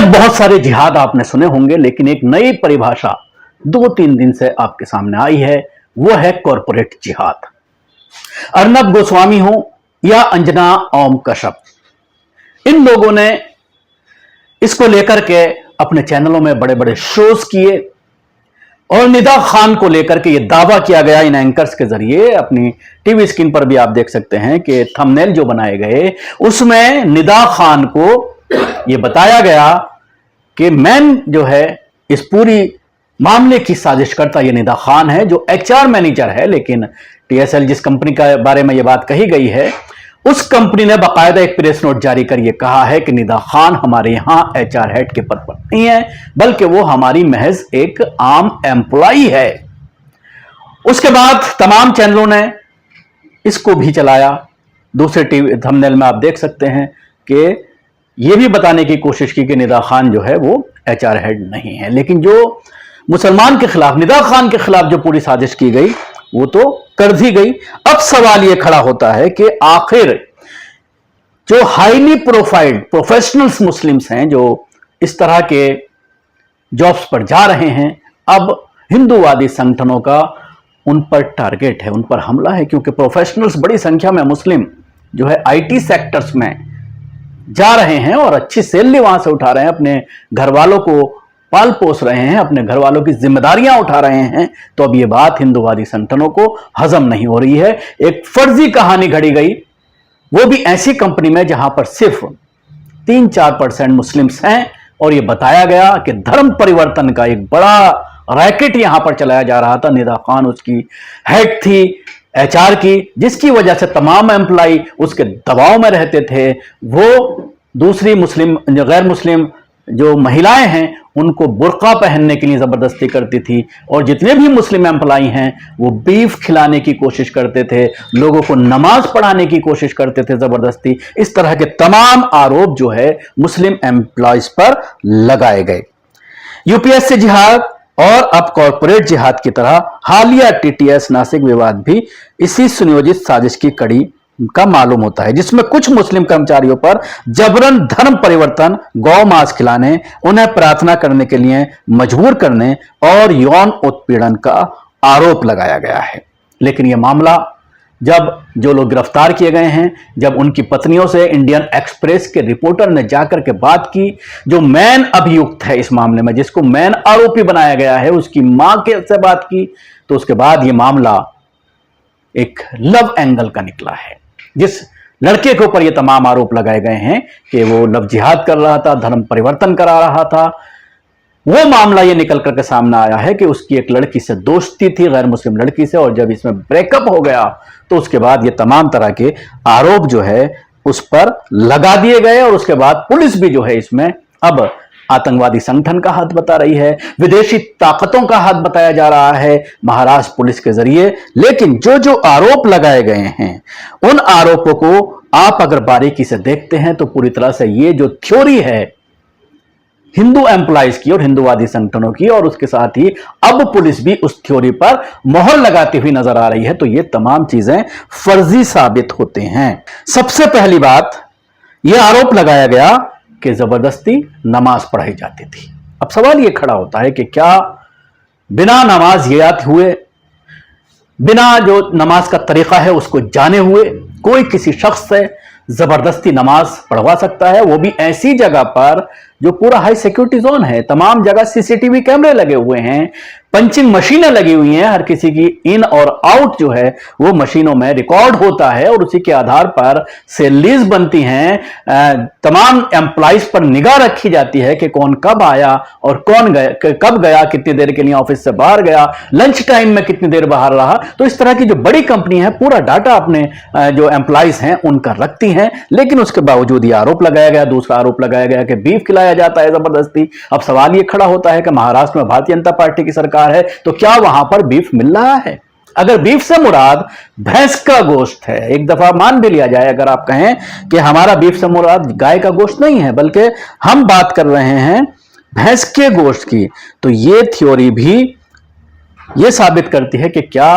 तक बहुत सारे जिहाद आपने सुने होंगे, लेकिन एक नई परिभाषा 2-3 दिन से आपके सामने आई है, वो है कॉरपोरेट जिहाद। अर्नब गोस्वामी हो या अंजना ओम कश्यप, इन लोगों ने इसको लेकर के अपने चैनलों में बड़े बड़े शोज किए और निदा खान को लेकर के यह दावा किया गया इन एंकर्स के जरिए। अपनी टीवी स्क्रीन पर भी आप देख सकते हैं कि थंबनेल जो बनाए गए उसमें निदा खान को यह बताया गया कि मैन जो है इस पूरी मामले की साजिशकर्ता ये निदा खान है, जो एचआर मैनेजर है। लेकिन टीएसएल जिस कंपनी का बारे में यह बात कही गई है, उस कंपनी ने बाकायदा एक प्रेस नोट जारी कर यह कहा है कि निदा खान हमारे यहां एचआर हेड के पद पर नहीं है, बल्कि वो हमारी महज एक आम एम्प्लॉई है। उसके बाद तमाम चैनलों ने इसको भी चलाया। दूसरे टीवी थंबनेल में आप देख सकते हैं कि यह भी बताने की कोशिश की कि निदा खान जो है वो एचआर हेड नहीं है। लेकिन जो मुसलमान के खिलाफ, निदा खान के खिलाफ जो पूरी साजिश की गई वो तो कर दी गई। अब सवाल यह खड़ा होता है कि आखिर जो हाईली प्रोफाइल्ड प्रोफेशनल्स मुस्लिम्स हैं, जो इस तरह के जॉब्स पर जा रहे हैं, अब हिंदूवादी संगठनों का उन पर टारगेट है, उन पर हमला है। क्योंकि प्रोफेशनल्स बड़ी संख्या में मुस्लिम जो है आईटी सेक्टर्स में जा रहे हैं और अच्छी सैलरी वहां से उठा रहे हैं, अपने घर वालों को पाल पोस रहे हैं, अपने घर वालों की जिम्मेदारियां उठा रहे हैं। तो अब यह बात हिंदूवादी संगठनों को हजम नहीं हो रही है। एक फर्जी कहानी घड़ी गई, वो भी ऐसी कंपनी में जहां पर सिर्फ 3-4% मुस्लिम्स हैं, और यह बताया गया कि धर्म परिवर्तन का एक बड़ा रैकेट यहां पर चलाया जा रहा था। निदा खान उसकी हेड थी एचआर की, जिसकी वजह से तमाम एम्प्लॉय उसके दबाव में रहते थे। वो दूसरी मुस्लिम, गैर मुस्लिम जो महिलाएं हैं उनको बुर्का पहनने के लिए जबरदस्ती करती थी, और जितने भी मुस्लिम एम्प्लॉय हैं वो बीफ खिलाने की कोशिश करते थे, लोगों को नमाज पढ़ाने की कोशिश करते थे जबरदस्ती। इस तरह के तमाम आरोप जो है मुस्लिम एम्प्लॉयज पर लगाए गए। यूपीएससी जिहाद और अब कॉरपोरेट जिहाद की तरह हालिया टीटीएस नासिक विवाद भी इसी सुनियोजित साजिश की कड़ी का मालूम होता है, जिसमें कुछ मुस्लिम कर्मचारियों पर जबरन धर्म परिवर्तन, गौ मांस खिलाने, उन्हें प्रार्थना करने के लिए मजबूर करने और यौन उत्पीड़न का आरोप लगाया गया है। लेकिन यह मामला जब जो लोग गिरफ्तार किए गए हैं, जब उनकी पत्नियों से इंडियन एक्सप्रेस के रिपोर्टर ने जाकर के बात की, जो मैन अभियुक्त है इस मामले में, जिसको मैन आरोपी बनाया गया है, उसकी मां के से बात की, तो उसके बाद यह मामला एक लव एंगल का निकला है। जिस लड़के के ऊपर ये तमाम आरोप लगाए गए हैं कि वो लव जिहाद कर रहा था, धर्म परिवर्तन करा रहा था, वो मामला ये निकल करके सामने आया है कि उसकी एक लड़की से दोस्ती थी, गैर मुस्लिम लड़की से, और जब इसमें ब्रेकअप हो गया तो उसके बाद ये तमाम तरह के आरोप जो है उस पर लगा दिए गए। और उसके बाद पुलिस भी जो है इसमें अब आतंकवादी संगठन का हाथ बता रही है, विदेशी ताकतों का हाथ बताया जा रहा है महाराष्ट्र पुलिस के जरिए। लेकिन जो जो आरोप लगाए गए हैं, उन आरोपों को आप अगर बारीकी से देखते हैं तो पूरी तरह से ये जो थ्योरी है हिंदू एम्प्लॉयज की और हिंदूवादी संगठनों की, और उसके साथ ही अब पुलिस भी उस थ्योरी पर मोहर लगाती हुई नजर आ रही है, तो ये तमाम चीजें फर्जी साबित होते हैं। सबसे पहली बात, यह आरोप लगाया गया कि जबरदस्ती नमाज पढ़ाई जाती थी। अब सवाल यह खड़ा होता है कि क्या बिना नमाज याद हुए, बिना जो नमाज का तरीका है उसको जाने हुए, कोई किसी शख्स से जबरदस्ती नमाज पढ़वा सकता है? वो भी ऐसी जगह पर जो पूरा हाई सिक्योरिटी जोन है, तमाम जगह सीसीटीवी कैमरे लगे हुए हैं, पंचिंग मशीनें लगी हुई हैं, हर किसी की इन और आउट जो है वो मशीनों में रिकॉर्ड होता है, और उसी के आधार पर सैलरीज बनती हैं। तमाम एम्प्लॉइज पर निगाह रखी जाती है कि कौन कब आया और कौन कब गया, कितनी देर के लिए ऑफिस से बाहर गया, लंच टाइम में कितनी देर बाहर रहा। तो इस तरह की जो बड़ी कंपनी है पूरा डाटा अपने जो एम्प्लॉइज हैं उनका रखती हैं। लेकिन उसके बावजूद ये आरोप लगाया गया, दूसरा आरोप लगाया गया कि बीफ खिलाया जाता है जबरदस्ती। अब सवाल यह खड़ा होता है कि महाराष्ट्र में भारतीय जनता पार्टी की सरकार है, तो क्या वहां पर बीफ मिल रहा है? अगर बीफ से मुराद भैंस का गोश्त है, एक दफा मान भी लिया जाए, अगर आप कहें कि हमारा बीफ से मुराद गाय का गोश्त नहीं है बल्कि हम बात कर रहे हैं भैंस के गोश्त की, तो यह थ्योरी भी यह साबित करती है कि क्या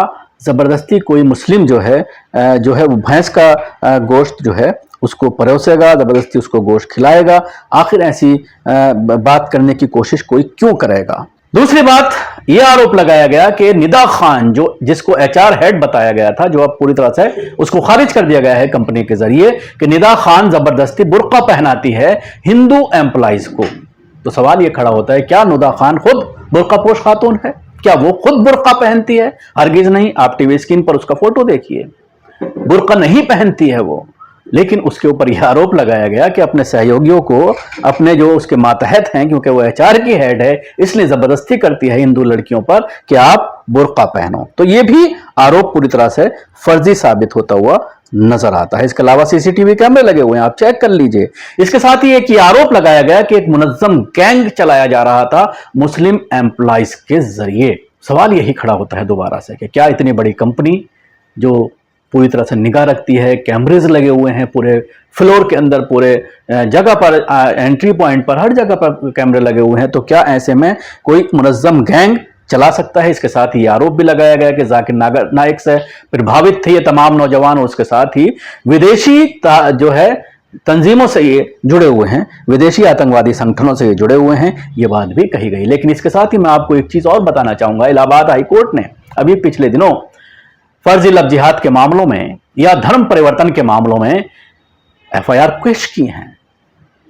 जबरदस्ती कोई मुस्लिम जो है वो भैंस का गोश्त जो है उसको परोसेगा, जबरदस्ती उसको गोश्त खिलाएगा। आखिर ऐसी बात करने की कोशिश कोई क्यों करेगा। दूसरी बात, यह आरोप लगाया गया कि निदा खान, जो जिसको एचआर हेड बताया गया था, जो अब पूरी तरह से उसको खारिज कर दिया गया है कंपनी के जरिए, कि निदा खान जबरदस्ती बुर्का पहनाती है हिंदू एम्प्लॉइज को। तो सवाल यह खड़ा होता है, क्या निदा खान खुद बुर्कापोश खातून है? क्या वो खुद बुर्का पहनती है? हरगिज नहीं। आप टीवी स्क्रीन पर उसका फोटो देखिए, बुर्का नहीं पहनती है वो। लेकिन उसके ऊपर यह आरोप लगाया गया कि अपने सहयोगियों को, अपने जो उसके मातहत हैं, क्योंकि वो एचआर की हेड है, इसलिए जबरदस्ती करती है हिंदू लड़कियों पर कि आप बुर्का पहनो। तो यह भी आरोप पूरी तरह से फर्जी साबित होता हुआ नजर आता है। इसके अलावा सीसीटीवी कैमरे लगे हुए हैं, आप चेक कर लीजिए। इसके साथ ही एक आरोप लगाया गया कि एक मुनज्जम गैंग चलाया जा रहा था मुस्लिम एम्प्लॉइज के जरिए। सवाल यही खड़ा होता है दोबारा से कि क्या इतनी बड़ी कंपनी जो पूरी तरह से निगाह रखती है, कैमरेज लगे हुए हैं पूरे फ्लोर के अंदर, पूरे जगह पर, एंट्री पॉइंट पर, हर जगह पर कैमरे लगे हुए हैं, तो क्या ऐसे में कोई मुनज्जम गैंग चला सकता है? इसके साथ ही आरोप भी लगाया गया कि जाकिर नाइक से प्रभावित थे ये तमाम नौजवान, और उसके साथ ही विदेशी जो है तंजीमों से ये जुड़े हुए हैं, विदेशी आतंकवादी संगठनों से ये जुड़े हुए हैं, ये बात भी कही गई। लेकिन इसके साथ ही मैं आपको एक चीज और बताना चाहूंगा। इलाहाबाद हाईकोर्ट ने अभी पिछले दिनों फर्जी लव जिहाद के मामलों में या धर्म परिवर्तन के मामलों में एफआईआर पेश की हैं,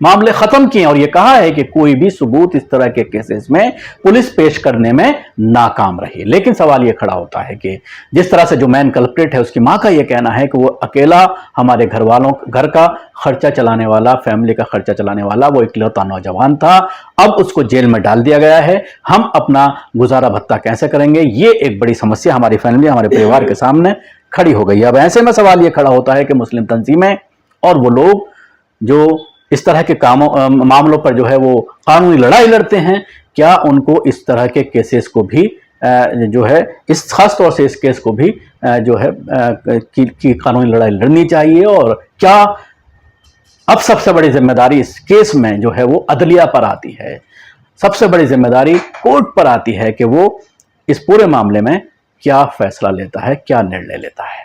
मामले खत्म किए, और यह कहा है कि कोई भी सबूत इस तरह के केसेस में पुलिस पेश करने में नाकाम रही। लेकिन सवाल यह खड़ा होता है कि जिस तरह से जो मैन कल्प्रिट है, उसकी मां का यह कहना है कि वो अकेला हमारे घर का खर्चा चलाने वाला, फैमिली का खर्चा चलाने वाला वो इकलौता नौजवान था, अब उसको जेल में डाल दिया गया है, हम अपना गुजारा भत्ता कैसे करेंगे? ये एक बड़ी समस्या हमारी फैमिली, हमारे परिवार के सामने खड़ी हो गई है। अब ऐसे में सवाल यह खड़ा होता है कि मुस्लिम तंजीमें और वो लोग जो इस तरह के मामलों पर जो है वो कानूनी लड़ाई लड़ते हैं, क्या उनको इस तरह के केसेस को भी जो है, इस खास तौर से इस केस को भी जो है की कानूनी लड़ाई लड़नी चाहिए? और क्या अब सबसे बड़ी जिम्मेदारी इस केस में जो है वो अदलिया पर आती है, सबसे बड़ी जिम्मेदारी कोर्ट पर आती है कि वो इस पूरे मामले में क्या फैसला लेता है, क्या निर्णय लेता है।